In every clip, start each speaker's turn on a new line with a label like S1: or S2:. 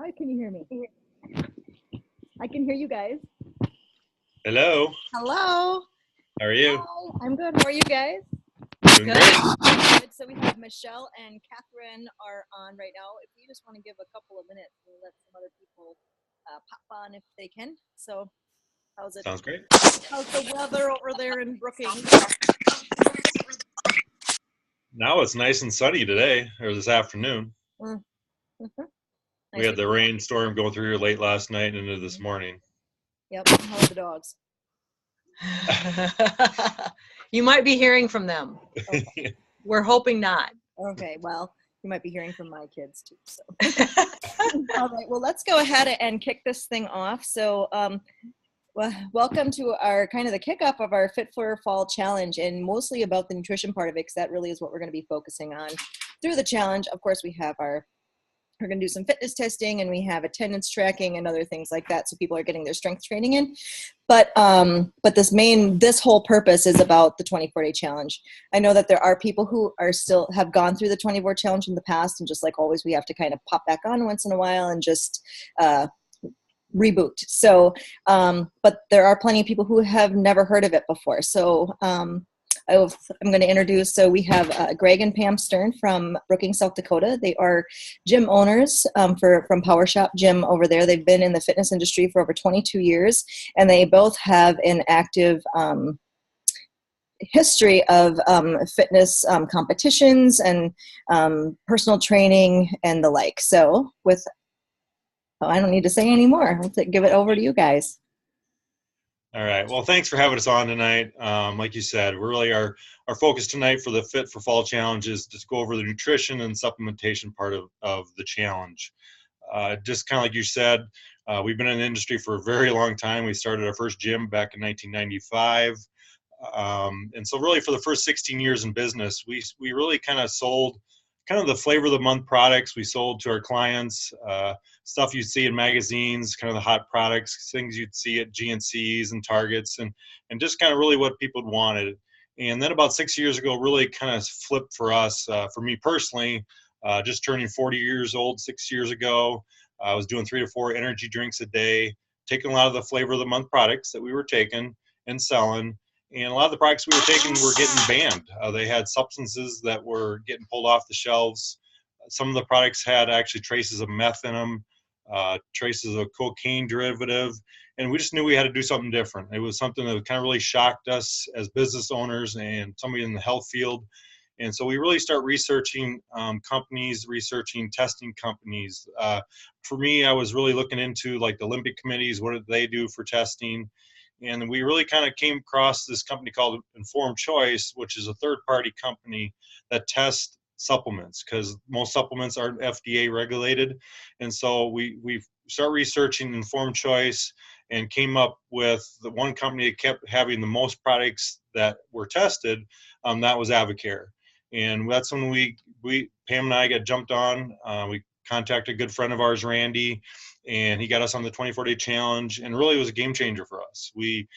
S1: Now can you hear me? I can hear you guys.
S2: Hello.
S1: Hello.
S2: How are you?
S1: Hi, I'm good. How are you guys?
S2: Doing great.
S1: Good. So we have Michelle and Catherine are on right now. If you just want to give a couple of minutes, we'll let some other people pop on if they can. So how's it?
S2: Sounds great.
S1: How's the weather over there in Brookings?
S2: Now it's nice and sunny today, or this afternoon.
S1: Mm-hmm.
S2: We had the rainstorm going through here late last night and into this morning.
S1: Yep. How are the dogs?
S3: You might be hearing from them.
S1: Okay.
S3: We're hoping not.
S1: Okay, well, you might be hearing from my kids too. So, all right. Well, let's go ahead and kick this thing off. So, welcome to our kind of the kickoff of our Fit for Fall challenge, and mostly about the nutrition part of it, because that really is what we're going to be focusing on through the challenge. Of course, we're going to do some fitness testing, and we have attendance tracking and other things like that, so people are getting their strength training in. But this whole purpose is about the 24-day challenge. I know that there are people who have gone through the 24 challenge in the past, and just like always, we have to kind of pop back on once in a while and just reboot. So, but there are plenty of people who have never heard of it before. So, I'm going to introduce, so we have Gregg and Pam Stern from Brookings, South Dakota. They are gym owners from Powershop Gym over there. They've been in the fitness industry for over 22 years, and they both have an active history of fitness competitions and personal training and the like. So I don't need to say any more. I'll give it over to you guys.
S2: All right. Well, thanks for having us on tonight. Like you said, we're really our focus tonight for the Fit for Fall challenge is to go over the nutrition and supplementation part of the challenge. Just kind of like you said, we've been in the industry for a very long time. We started our first gym back in 1995. And so really for the first 16 years in business, we really kind of sold kind of the flavor of the month products we sold to our clients, stuff you'd see in magazines, kind of the hot products, things you'd see at GNCs and Targets, and just kind of really what people wanted. And then about 6 years ago, really kind of flipped for us. For me personally, just turning 40 years old 6 years ago, I was doing 3 to 4 energy drinks a day, taking a lot of the flavor of the month products that we were taking and selling. And a lot of the products we were taking were getting banned. They had substances that were getting pulled off the shelves. Some of the products had actually traces of meth in them, traces of cocaine derivative, and we just knew we had to do something different. It was something that kind of really shocked us as business owners and somebody in the health field. And so we really start researching companies, researching testing companies. For me, I was really looking into like the Olympic committees, what did they do for testing? And we really kind of came across this company called Informed Choice, which is a third-party company that tests supplements, because most supplements aren't FDA regulated. And so we start researching Informed Choice and came up with the one company that kept having the most products that were tested. That was Avocare. And that's when Pam and I got jumped on. We contacted a good friend of ours, Randy, and he got us on the 24-day challenge, and really was a game changer for us. We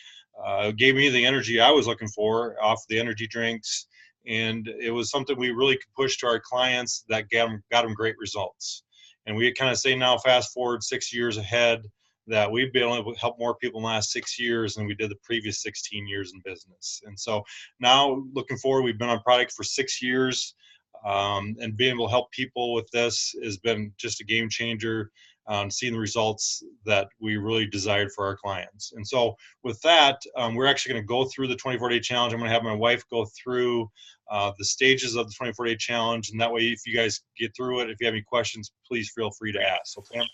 S2: gave me the energy I was looking for off the energy drinks, and it was something we really could push to our clients that got them great results. And we kind of say now, fast forward 6 years ahead, that we've been able to help more people in the last 6 years than we did the previous 16 years in business. And so now looking forward, we've been on product for 6 years, and being able to help people with this has been just a game changer. Seeing the results that we really desired for our clients. And so with that, we're actually going to go through the 24-day challenge. I'm going to have my wife go through the stages of the 24-day challenge. And that way, if you guys get through it, if you have any questions, please feel free to ask. So Pam?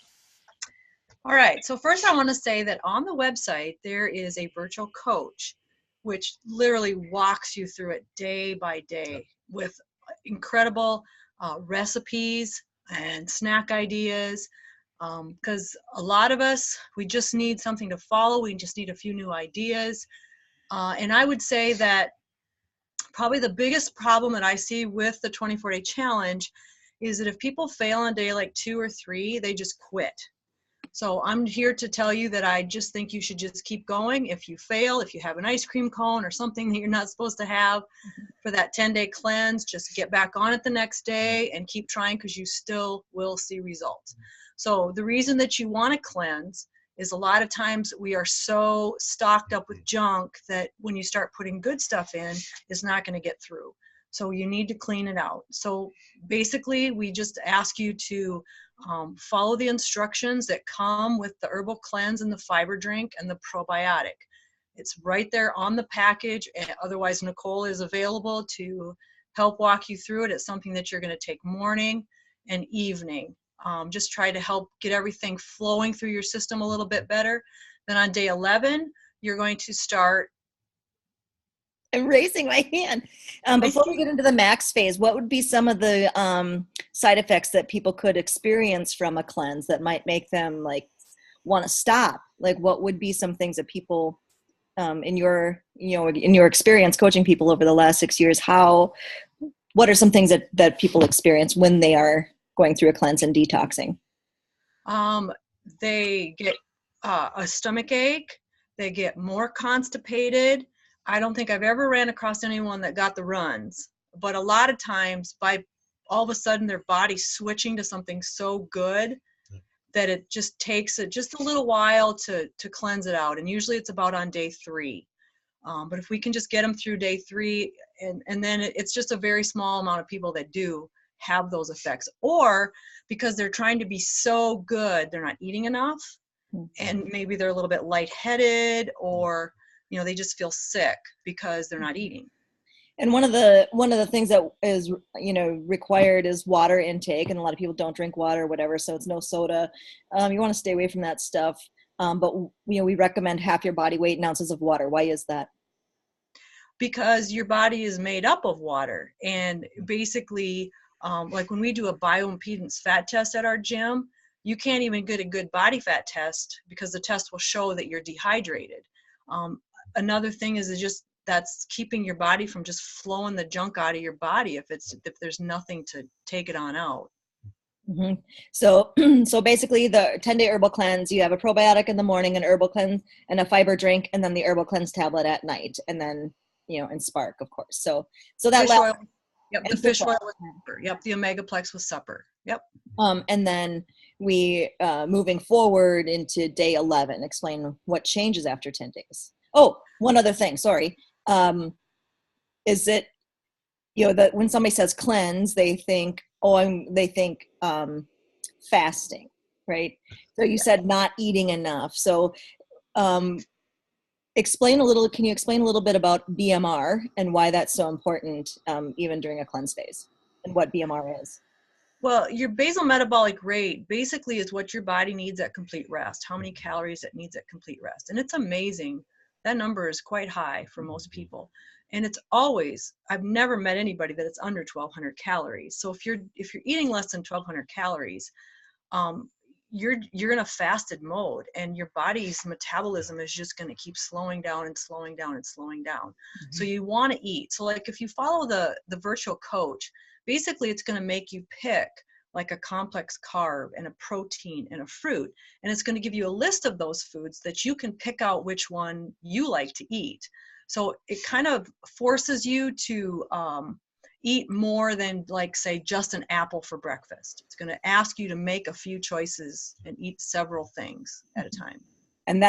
S3: All right. So first I want to say that on the website, there is a virtual coach, which literally walks you through it day by day with incredible recipes and snack ideas. Because a lot of us, we just need something to follow. We just need a few new ideas. And I would say that probably the biggest problem that I see with the 24-day challenge is that if people fail on day like 2 or 3, they just quit. So I'm here to tell you that I just think you should just keep going. If you fail, if you have an ice cream cone or something that you're not supposed to have, for that 10-day cleanse, just get back on it the next day and keep trying, because you still will see results. So the reason that you want to cleanse is a lot of times we are so stocked up with junk that when you start putting good stuff in, it's not going to get through. So you need to clean it out. So basically, we just ask you to follow the instructions that come with the herbal cleanse and the fiber drink and the probiotic. It's right there on the package. And otherwise, Nicole is available to help walk you through it. It's something that you're going to take morning and evening. Just try to help get everything flowing through your system a little bit better. Then on day 11, you're going to start.
S1: I'm raising my hand. Before we get into the max phase, what would be some of the side effects that people could experience from a cleanse that might make them like want to stop? Like, what would be some things that people, in your experience coaching people over the last 6 years, what are some things that people experience when they are going through a cleanse and detoxing?
S3: They get a stomach ache. They get more constipated. I don't think I've ever ran across anyone that got the runs, but a lot of times by all of a sudden their body's switching to something so good that it just takes just a little while to cleanse it out. And usually it's about on day 3. But if we can just get them through day 3, and then it's just a very small amount of people that do have those effects, or because they're trying to be so good, they're not eating enough, and maybe they're a little bit lightheaded, or they just feel sick because they're not eating.
S1: And one of the things that is required is water intake, and a lot of people don't drink water or whatever, so it's no soda. You want to stay away from that stuff. But we recommend half your body weight in ounces of water. Why is that?
S3: Because your body is made up of water, and basically, like when we do a bioimpedance fat test at our gym, you can't even get a good body fat test because the test will show that you're dehydrated. Another thing is just that's keeping your body from just flowing the junk out of your body if there's nothing to take it on out.
S1: Mm-hmm. So basically the 10-day herbal cleanse, you have a probiotic in the morning, an herbal cleanse, and a fiber drink, and then the herbal cleanse tablet at night, and then and Spark, of course. So that
S3: fish oil. Yep, the fish oil with supper. Yep, the Omegaplex with supper. Yep. And
S1: then we moving forward into day 11, explain what changes after 10 days. Oh, one other thing, sorry. Is it, that when somebody says cleanse, they think, fasting, right? So you said not eating enough. So can you explain a little bit about BMR and why that's so important, even during a cleanse phase, and what BMR is?
S3: Well, your basal metabolic rate basically is what your body needs at complete rest, how many calories it needs at complete rest. And it's amazing. That number is quite high for most people. And it's always, I've never met anybody that it's under 1,200 calories. So if you're eating less than 1,200 calories, you're in a fasted mode, and your body's metabolism is just going to keep slowing down and slowing down and slowing down. Mm-hmm. So you want to eat. So like if you follow the virtual coach, basically it's going to make you pick like a complex carb and a protein and a fruit. And it's going to give you a list of those foods that you can pick out which one you like to eat. So it kind of forces you to eat more than, like, say, just an apple for breakfast. It's going to ask you to make a few choices and eat several things at a time.
S1: And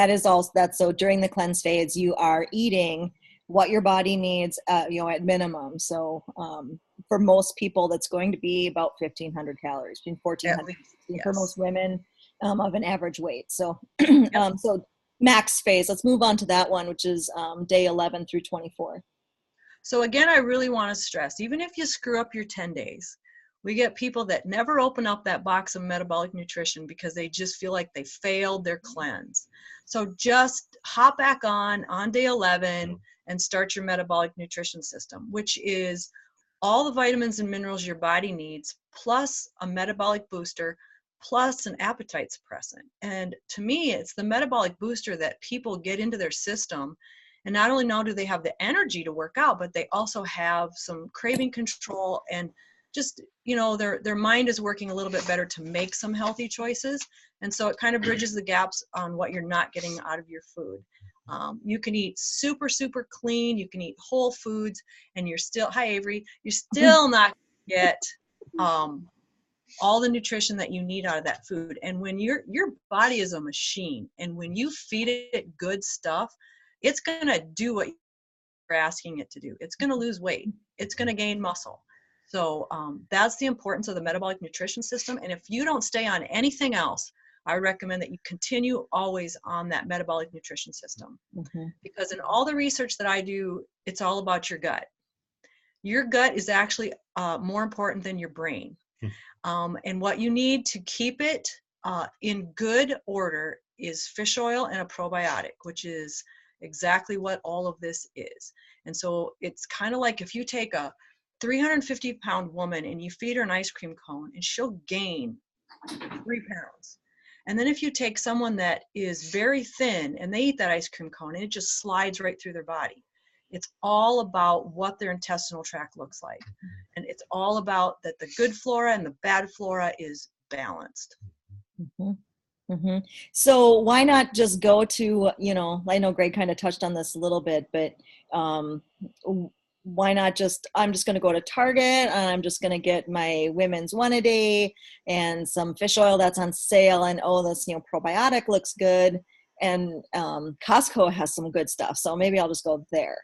S1: so during the cleanse phase, you are eating what your body needs, at minimum. So for most people, that's going to be about 1,500 calories, between 1,400 yes. for most women of an average weight. So, yep. So max phase, let's move on to that one, which is day 11 through 24.
S3: So again, I really want to stress, even if you screw up your 10 days, we get people that never open up that box of metabolic nutrition because they just feel like they failed their cleanse. So just hop back on day 11 and start your metabolic nutrition system, which is all the vitamins and minerals your body needs, plus a metabolic booster, plus an appetite suppressant. And to me, it's the metabolic booster that people get into their system. And not only now do they have the energy to work out, but they also have some craving control, and just, their mind is working a little bit better to make some healthy choices. And so it kind of bridges the gaps on what you're not getting out of your food. You can eat super, super clean. You can eat whole foods, and you're still, hi Avery, you're still not gonna get all the nutrition that you need out of that food. And when your body is a machine, and when you feed it good stuff, it's gonna do what you're asking it to do. It's gonna lose weight. It's gonna gain muscle. So that's the importance of the metabolic nutrition system. And if you don't stay on anything else, I recommend that you continue always on that metabolic nutrition system. Because in all the research that I do, it's all about your gut. Your gut is actually more important than your brain. And what you need to keep it in good order is fish oil and a probiotic, which is exactly what all of this is. And so it's kind of like if you take a 350-pound woman and you feed her an ice cream cone, and she'll gain 3 pounds. And then if you take someone that is very thin and they eat that ice cream cone, and it just slides right through their body. It's all about what their intestinal tract looks like. And it's all about that the good flora and the bad flora is balanced.
S1: So why not just go to, I know Greg kind of touched on this a little bit, but why not I'm just going to go to Target and I'm just going to get my women's 1 a day and some fish oil that's on sale, and this probiotic looks good, and Costco has some good stuff, so maybe I'll just go there.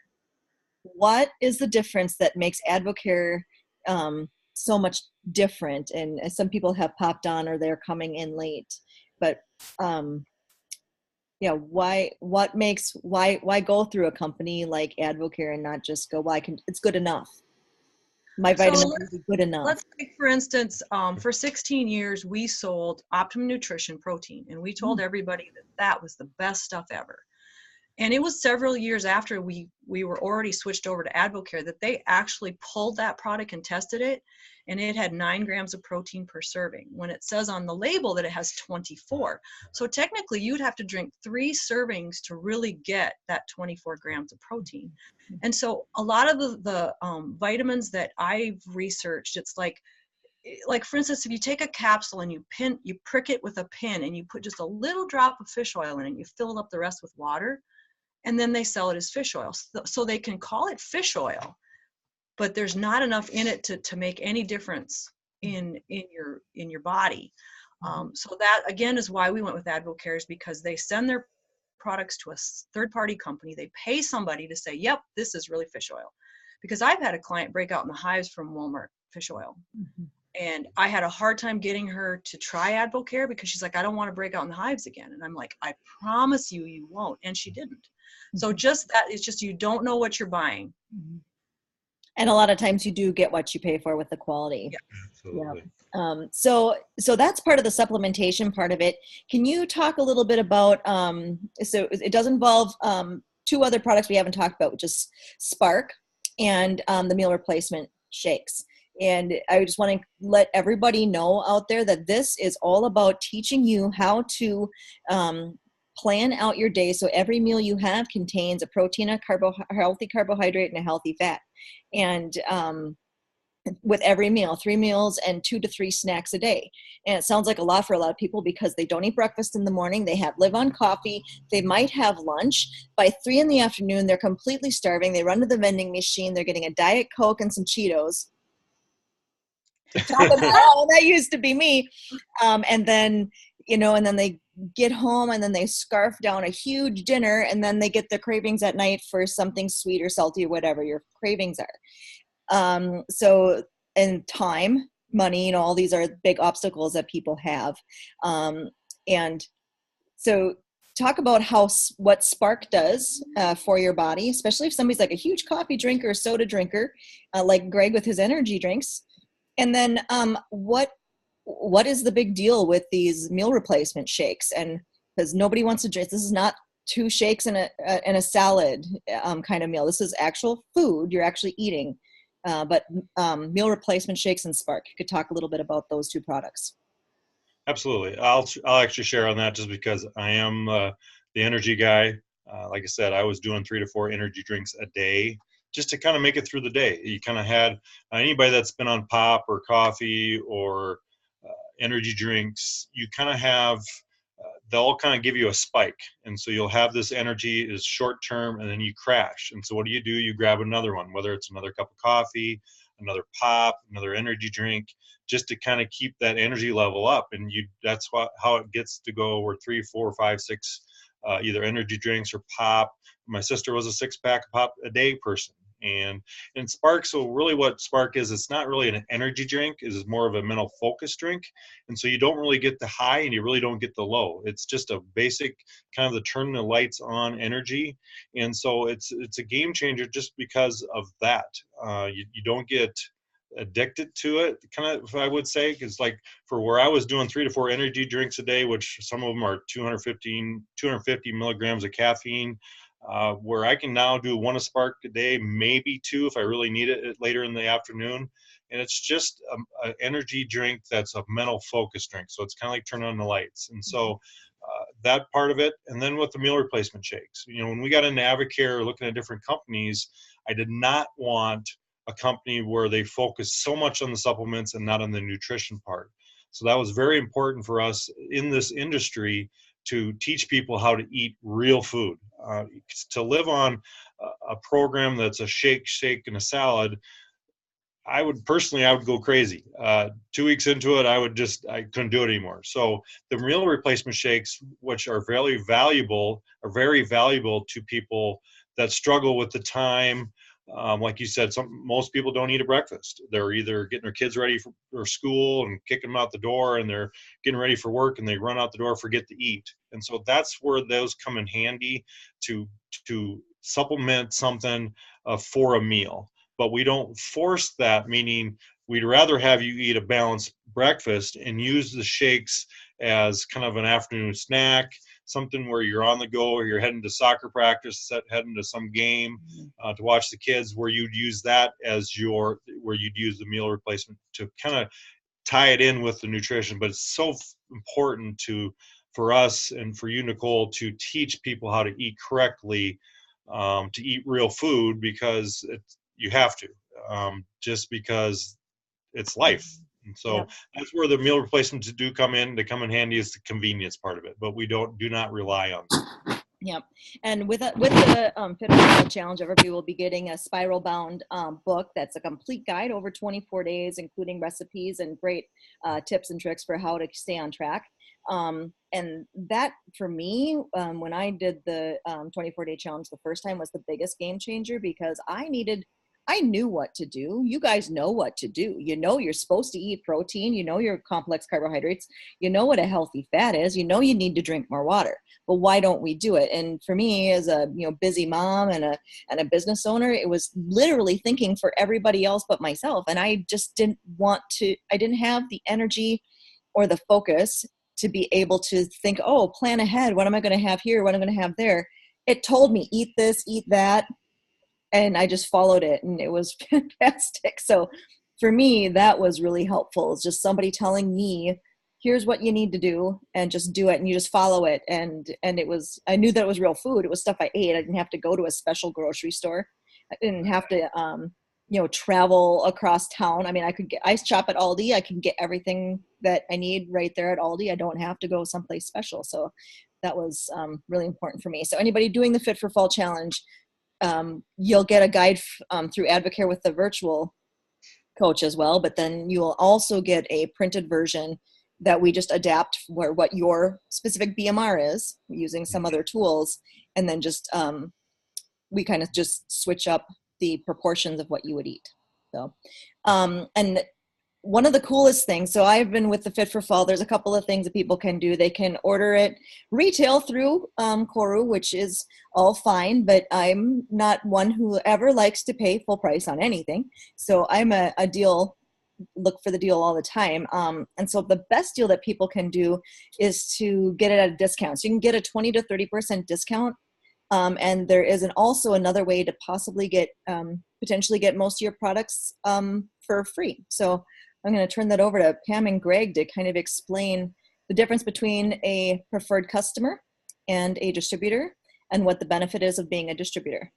S1: What is the difference that makes Advocare so much different? And some people have popped on or they're coming in late, but why go through a company like Advocare and not just go, it's good enough. My vitamins are good enough.
S3: Let's take, for instance, for 16 years, we sold Optimum Nutrition protein, and we told everybody that was the best stuff ever. And it was several years after we were already switched over to Advocare that they actually pulled that product and tested it, and it had 9 grams of protein per serving, when it says on the label that it has 24. So technically, you'd have to drink 3 servings to really get that 24 grams of protein. And so a lot of the vitamins that I've researched, it's like for instance, if you take a capsule and you prick it with a pin, and you put just a little drop of fish oil in it, and you fill up the rest with water, and then they sell it as fish oil. So they can call it fish oil, but there's not enough in it to make any difference in your body. So that again is why we went with Advocare, is because they send their products to a third-party company. They pay somebody to say, yep, this is really fish oil. Because I've had a client break out in the hives from Walmart fish oil. And I had a hard time getting her to try Advocare because she's like, I don't want to break out in the hives again. And I'm like, I promise you won't. And she didn't. So just that, it's just, you don't know what you're buying.
S1: And a lot of times you do get what you pay for with the quality.
S2: Absolutely.
S1: So that's part of the supplementation part of it. Can you talk a little bit about, so it does involve 2 other products we haven't talked about, which is Spark and the meal replacement shakes. And I just want to let everybody know out there that this is all about teaching you how to plan out your day. So every meal you have contains a protein, a healthy carbohydrate, and a healthy fat. And with every meal, 3 meals and 2 to 3 snacks a day. And it sounds like a lot for a lot of people because they don't eat breakfast in the morning. They live on coffee. They might have lunch. By 3 in the afternoon, they're completely starving. They run to the vending machine. They're getting a Diet Coke and some Cheetos. That used to be me. And then they get home and then they scarf down a huge dinner, and then they get the cravings at night for something sweet or salty or whatever your cravings are. And time, money, all these are big obstacles that people have. And so talk about what Spark does for your body, especially if somebody's like a huge coffee drinker or soda drinker, like Greg with his energy drinks. And then what is the big deal with these meal replacement shakes? And because nobody wants to drink, this is not 2 shakes and a salad kind of meal. This is actual food you're actually eating. But meal replacement shakes and Spark, you could talk a little bit about those 2 products.
S2: Absolutely. I'll actually share on that just because I am the energy guy. Like I said, I was doing 3 to 4 energy drinks a day just to kind of make it through the day. You kind of had anybody that's been on pop or coffee or energy drinks, you kind of have they'll kind of give you a spike. And so you'll have this energy is short term, and then you crash. And so what do? You grab another one, whether it's another cup of coffee, another pop, another energy drink, just to kind of keep that energy level up. And that's how it gets to go over 3, 4, 5, 6, either energy drinks or pop. My sister was a 6-pack of pop a day person. And Spark, so really what Spark is, it's not really an energy drink. It's more of a mental focus drink. And so you don't really get the high and you really don't get the low. It's just a basic kind of the turn the lights on energy. And so it's a game changer just because of that. You don't get addicted to it, kind of, I would say, because like for where I was doing 3 to 4 energy drinks a day, which some of them are 250 milligrams of caffeine, where I can now do 1 a Spark a day, maybe 2 if I really need it later in the afternoon. And it's just an energy drink that's a mental focus drink. So it's kind of like turn on the lights. And so that part of it. And then with the meal replacement shakes, when we got into Advocare looking at different companies, I did not want a company where they focus so much on the supplements and not on the nutrition part. So that was very important for us in this industry to teach people how to eat real food. To live on a program that's a shake, and a salad, I would go crazy. 2 weeks into it, I couldn't do it anymore. So the meal replacement shakes, which are very valuable to people that struggle with the time. Like you said, most people don't eat a breakfast. They're either getting their kids ready for school and kicking them out the door, and they're getting ready for work and they run out the door, forget to eat. And so that's where those come in handy to supplement something for a meal. But we don't force that, meaning we'd rather have you eat a balanced breakfast and use the shakes as kind of an afternoon snack, something where you're on the go or you're heading to soccer practice, heading to some game to watch the kids, where you'd use that as where you'd use the meal replacement to kind of tie it in with the nutrition. But it's so important for us and for you, Nicole, to teach people how to eat correctly, to eat real food, because you have to, just because it's life. And so that's where the meal replacements do come in. They come in handy as the convenience part of it, but we do not rely on them.
S1: Yep. And with the Fit for Fall Challenge, everybody will be getting a spiral bound book that's a complete guide over 24 days, including recipes and great tips and tricks for how to stay on track. And that, for me, when I did the 24-day challenge the first time, was the biggest game changer, because I knew what to do. You guys know what to do. You're supposed to eat protein. Your complex carbohydrates. You know what a healthy fat is. You need to drink more water. But why don't we do it? And for me, as a busy mom and a business owner, it was literally thinking for everybody else but myself. And I just didn't want to. I didn't have the energy or the focus to be able to think, plan ahead. What am I going to have here? What am I going to have there? It told me, eat this, eat that. And I just followed it, and it was fantastic. So for me, that was really helpful. It's just somebody telling me, here's what you need to do, and just do it, and you just follow it. And I knew that it was real food. It was stuff I ate. I didn't have to go to a special grocery store. I didn't have to, travel across town. I mean, I shop at Aldi. I can get everything that I need right there at Aldi. I don't have to go someplace special. So that was really important for me. So anybody doing the Fit for Fall Challenge, you'll get a guide through Advocare with the virtual coach as well, but then you will also get a printed version that we just adapt for what your specific BMR is, using some other tools, and then just we kind of just switch up the proportions of what you would eat. So and one of the coolest things, so I've been with the Fit for Fall, there's a couple of things that people can do. They can order it retail through Koru, which is all fine, but I'm not one who ever likes to pay full price on anything. So I'm a look for the deal all the time. And so the best deal that people can do is to get it at a discount. So you can get a 20 to 30% discount. And there is also another way to possibly potentially get most of your products for free. So I'm going to turn that over to Pam and Gregg to kind of explain the difference between a preferred customer and a distributor, and what the benefit is of being a distributor.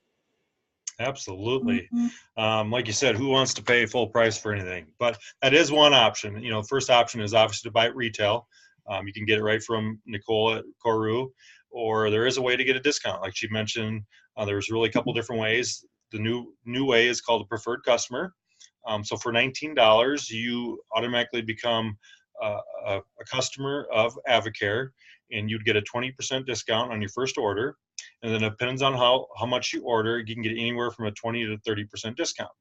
S2: Absolutely. Like you said, who wants to pay full price for anything? But that is one option. The first option is obviously to buy it retail. You can get it right from Nicole at Koru, or there is a way to get a discount. Like she mentioned, there's really a couple different ways. The new way is called a preferred customer. So for $19, you automatically become a customer of Avocare, and you'd get a 20% discount on your first order. And then it depends on how much you order, you can get anywhere from a 20 to 30% discount.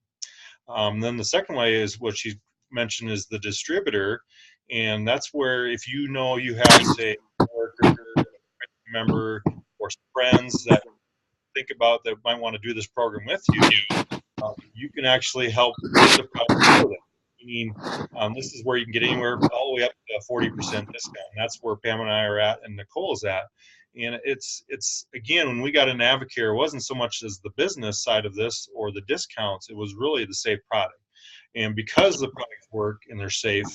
S2: Then the second way is what she mentioned is the distributor. And that's where if you know you have, say, a worker, a member, or some friends that think about that might want to do this program with you, you can actually help get the product for them. Meaning, this is where you can get anywhere all the way up to a 40% discount. And that's where Pam and I are at, and Nicole is at. And it's again, when we got into Avocare, it wasn't so much as the business side of this or the discounts. It was really the safe product. And because the products work and they're safe,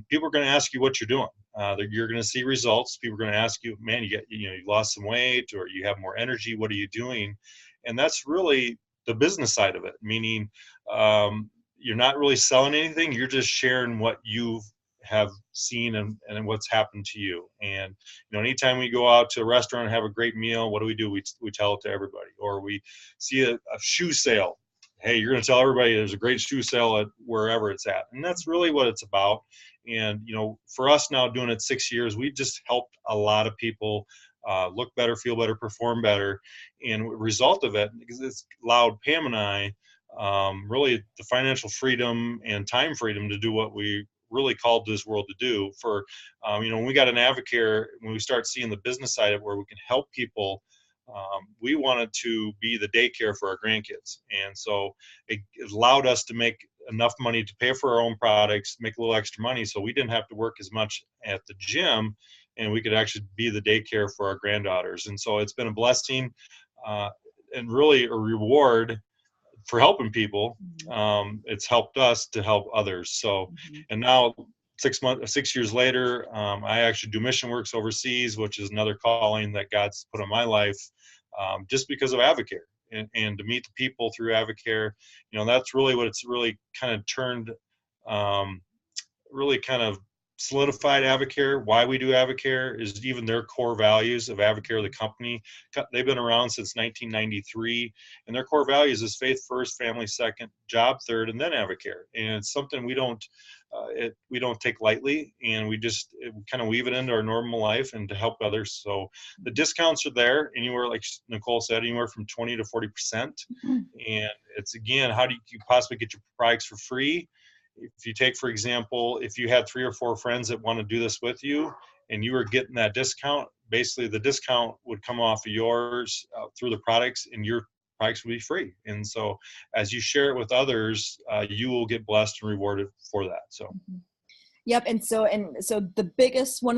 S2: people are going to ask you what you're doing. You're going to see results. People are going to ask you, man, you lost some weight, or you have more energy. What are you doing? And that's really the business side of it. Meaning, you're not really selling anything. You're just sharing what you have seen and what's happened to you. And anytime we go out to a restaurant and have a great meal, what do? We tell it to everybody. Or we see a shoe sale. Hey, you're going to tell everybody there's a great shoe sale at wherever it's at. And that's really what it's about. And, for us now doing it 6 years, we've just helped a lot of people look better, feel better, perform better. And the result of it, because it's allowed Pam and I really the financial freedom and time freedom to do what we really called this world to do. For, when we got an Avocare, when we start seeing the business side of where we can help people, we wanted to be the daycare for our grandkids. And so it allowed us to make enough money to pay for our own products, make a little extra money, so we didn't have to work as much at the gym, and we could actually be the daycare for our granddaughters. And so it's been a blessing and really a reward for helping people. It's helped us to help others. So, and now 6 years later, I actually do mission works overseas, which is another calling that God's put on my life, just because of Avocare and to meet the people through Avocare. That's really what it's really kind of turned, really kind of solidified Avocare. Why we do Avocare is even their core values of Avocare, the company. They've been around since 1993, and their core values is faith first, family second, job third, and then Avocare. And it's something we don't take lightly, and we just kind of weave it into our normal life and to help others. So the discounts are there anywhere, like Nicole said, anywhere from 20 to 40%. And it's, again, how do you possibly get your products for free? If you take, for example, if you had 3 or 4 friends that want to do this with you and you were getting that discount, basically the discount would come off of yours through the products, and your products would be free. And so as you share it with others, you will get blessed and rewarded for that. So.
S1: Yep. And so one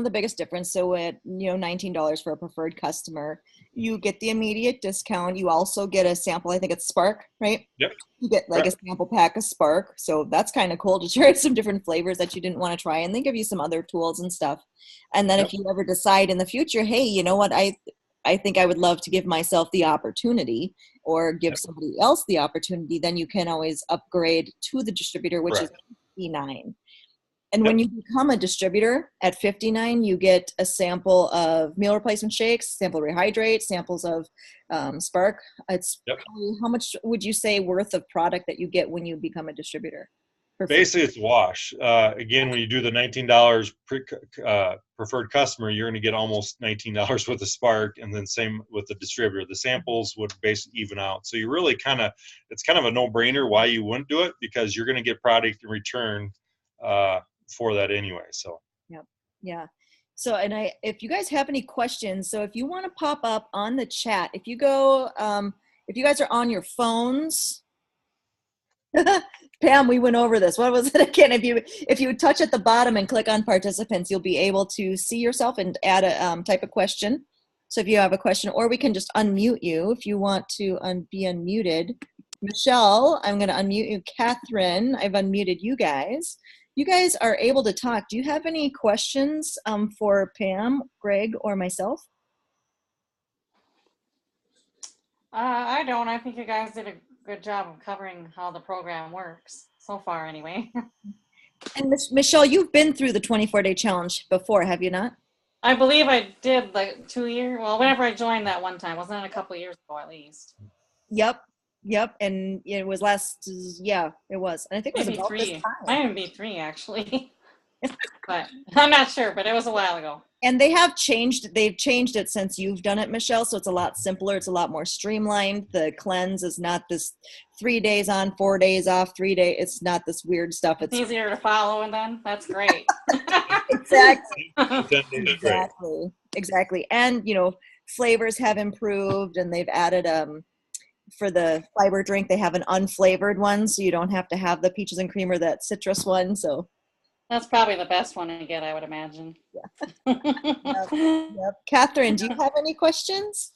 S1: of the biggest difference. So at, $19 for a preferred customer, you get the immediate discount. You also get a sample. I think it's Spark, right?
S2: Yep.
S1: You get like a sample pack of Spark. So that's kind of cool to try some different flavors that you didn't want to try. And they give you some other tools and stuff. And then if you ever decide in the future, hey, you know what, I think I would love to give myself the opportunity or give somebody else the opportunity, then you can always upgrade to the distributor, which is $59. And when you become a distributor at $59, you get a sample of meal replacement shakes, sample Rehydrate, samples of Spark. It's probably, how much would you say worth of product that you get when you become a distributor?
S2: Basically, it's a wash. Again, when you do the $19 preferred customer, you're going to get almost $19 worth of Spark, and then same with the distributor. The samples would basically even out. So you really it's kind of a no-brainer why you wouldn't do it, because you're going to get product in return for that anyway. So
S1: yeah. So, and if you guys have any questions, so if you want to pop up on the chat, if you go, if you guys are on your phones, Pam, we went over this. What was it again? If you touch at the bottom and click on participants, you'll be able to see yourself and add a type of question. So if you have a question, or we can just unmute you if you want to be unmuted. Michelle, I'm going to unmute you. Catherine, I've unmuted you guys. You guys are able to talk. Do you have any questions for Pam, Greg, or myself?
S4: I don't. I think you guys did a good job of covering how the program works so far anyway.
S1: And Michelle, you've been through the 24-day challenge before, have you not?
S4: I believe I did like 2 years. Well, whenever I joined that one time, wasn't it a couple years ago at least?
S1: Yep. And it was yeah, it was. And I think it was
S4: Maybe
S1: about this
S4: 3.
S1: time.
S4: Might even be 3 actually. But I'm not sure, but it was a while ago.
S1: And they've changed it since you've done it, Michelle. So it's a lot simpler. It's a lot more streamlined. The cleanse is not this 3 days on, 4 days off, 3 days. It's not this weird stuff.
S4: It's easier to follow, and then that's great.
S1: Exactly.
S2: 10 days is great.
S1: Exactly. And, flavors have improved, and they've added, for the fiber drink, they have an unflavored one. So you don't have to have the peaches and cream or that citrus one. So
S4: That's probably the best one to get, I would imagine.
S1: Yep. Catherine, do you have any questions?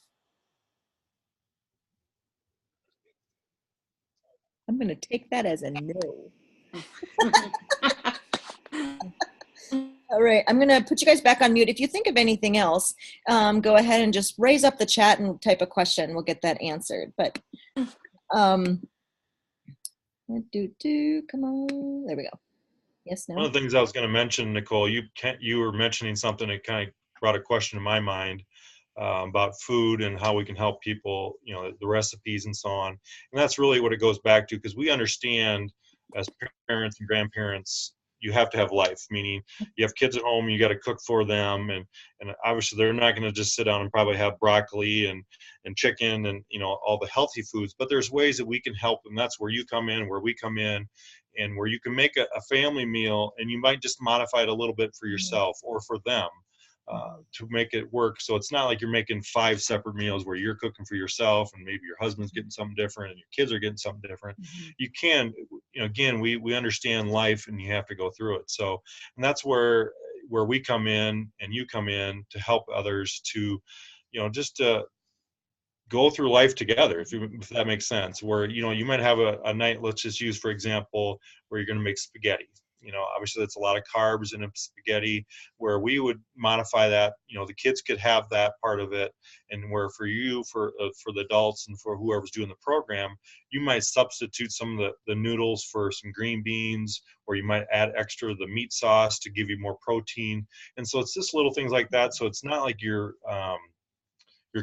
S1: I'm going to take that as a no. All right, I'm going to put you guys back on mute. If you think of anything else, go ahead and just raise up the chat and type a question. We'll get that answered. But come on, there we go. Yes, no.
S2: One of the things I was going to mention, Nicole, you were mentioning something that kind of brought a question to my mind about food and how we can help people, the recipes and so on. And that's really what it goes back to, because we understand as parents and grandparents, you have to have life, meaning you have kids at home, you got to cook for them. And obviously they're not going to just sit down and probably have broccoli and chicken and, all the healthy foods, but there's ways that we can help. And that's where you come in, where we come in, and where you can make a family meal, and you might just modify it a little bit for yourself or for them to make it work. So it's not like you're making 5 separate meals where you're cooking for yourself and maybe your husband's getting something different and your kids are getting something different. You can, again, we understand life and you have to go through it. So, and that's where we come in and you come in to help others to, just to go through life together, if that makes sense, where you might have a night, let's just use for example, where you're going to make spaghetti. Obviously that's a lot of carbs in a spaghetti, where we would modify that, the kids could have that part of it, and where for you, for the adults and for whoever's doing the program, you might substitute some of the noodles for some green beans, or you might add extra of the meat sauce to give you more protein. And so it's just little things like that. So it's not like your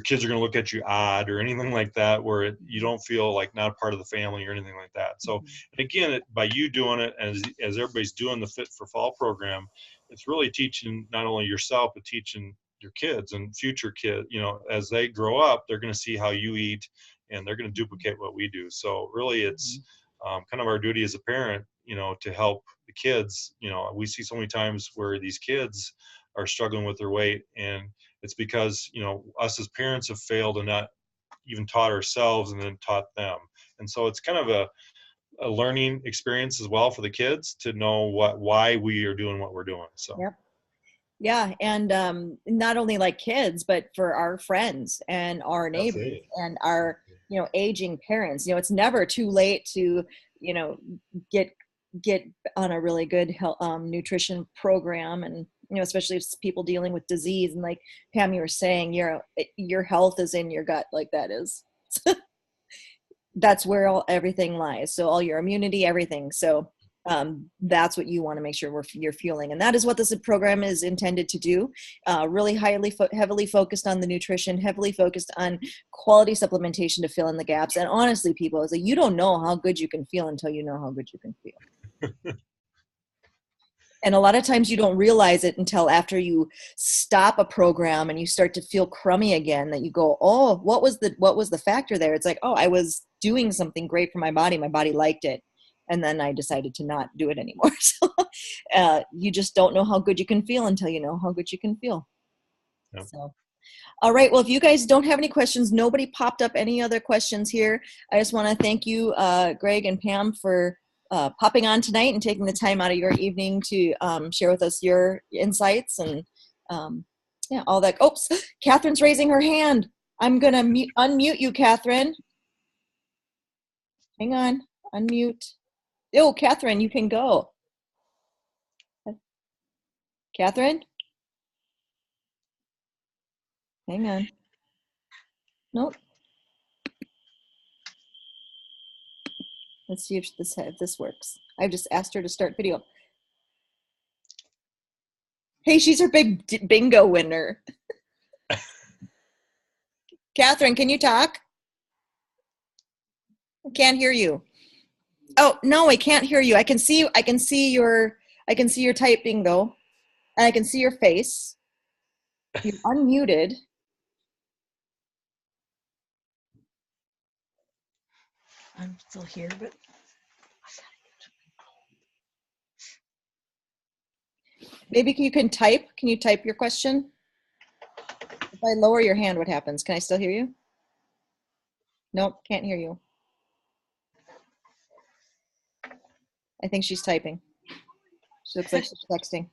S2: kids are going to look at you odd or anything like that, where you don't feel like not a part of the family or anything like that. So, and again, by you doing it, as everybody's doing the Fit for Fall program, it's really teaching not only yourself, but teaching your kids and future kids, as they grow up, they're going to see how you eat and they're going to duplicate what we do. So really it's kind of our duty as a parent, to help the kids. We see so many times where these kids are struggling with their weight, and it's because us as parents have failed and not even taught ourselves and then taught them. And so it's kind of a learning experience as well for the kids to know why we are doing what we're doing. So
S1: Yep. Yeah, and not only like kids, but for our friends and our neighbors and our aging parents. It's never too late to get on a really good nutrition program, and especially if it's people dealing with disease. And like Pam, you were saying, your health is in your gut. Like that is that's where everything lies. So all your immunity, everything. So that's what you want to make sure you're fueling. And that is what this program is intended to do. Really heavily focused on the nutrition, heavily focused on quality supplementation to fill in the gaps. And honestly, people, it's like, you don't know how good you can feel until you know how good you can feel. And a lot of times you don't realize it until after you stop a program and you start to feel crummy again, that you go, oh, what was the factor there? It's like, oh, I was doing something great for my body. My body liked it. And then I decided to not do it anymore. So you just don't know how good you can feel until you know how good you can feel. Yep. So, all right. Well, if you guys don't have any questions, nobody popped up any other questions here. I just want to thank you, Greg and Pam, for popping on tonight and taking the time out of your evening to share with us your insights and all that. Oops, Catherine's raising her hand. I'm going to unmute you, Catherine. Hang on. Unmute. Oh, Catherine, you can go. Catherine? Hang on. Nope. Let's see if this works. I just asked her to start video. Hey, she's her big bingo winner. Catherine, can you talk? I can't hear you. Oh, no, I can't hear you. I can see your type bingo, and I can see your face. You're unmuted.
S3: I'm still here, but
S1: Maybe you can type. Can you type your question? If I lower your hand, what happens? Can I still hear you? Nope, can't hear you. I think she's typing. She looks like she's texting.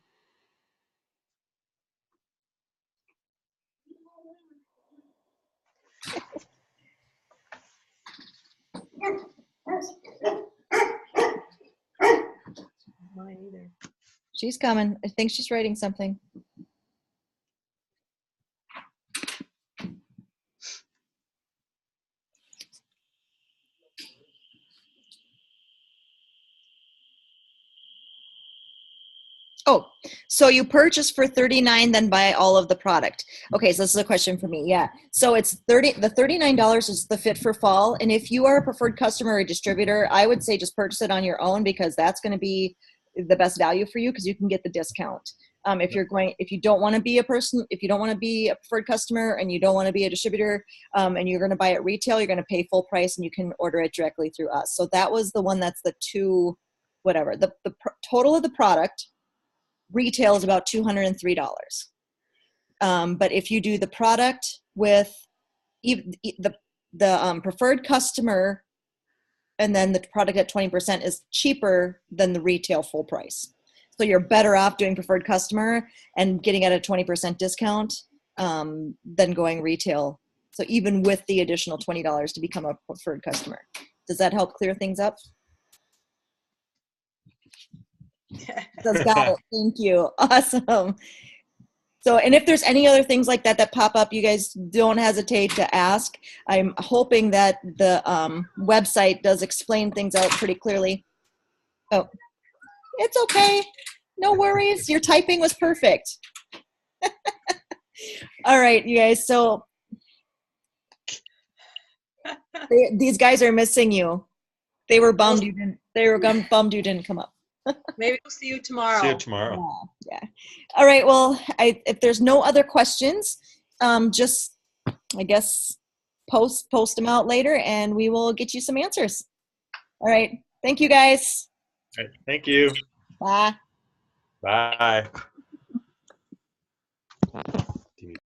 S3: mine either.
S1: She's coming. I think she's writing something. Oh, so you purchase for $39, then buy all of the product. Okay, so this is a question for me. Yeah. So it's the $39 is the Fit for Fall. And if you are a preferred customer or distributor, I would say just purchase it on your own, because that's going to be the best value for you, because you can get the discount. If you don't want to be a preferred customer and you don't want to be a distributor, and you're going to buy it retail, you're going to pay full price and you can order it directly through us. So that was the one that's the total of the product. Retail is about $203. But if you do the product with the preferred customer, and then the product at 20% is cheaper than the retail full price. So you're better off doing preferred customer and getting it at a 20% discount than going retail. So even with the additional $20 to become a preferred customer. Does that help clear things up? That's got it. Thank you. Awesome. So, and if there's any other things like that pop up, you guys don't hesitate to ask. I'm hoping that the website does explain things out pretty clearly. Oh, it's okay. No worries. Your typing was perfect. All right, you guys. So these guys are missing you. They were bummed you didn't. They were bummed you didn't come up.
S3: Maybe we'll see you tomorrow.
S2: See you tomorrow.
S1: Yeah. All right. Well, if there's no other questions, just, I guess, post them out later and we will get you some answers. All right. Thank you, guys.
S2: All right. Thank you.
S1: Bye.
S2: Bye.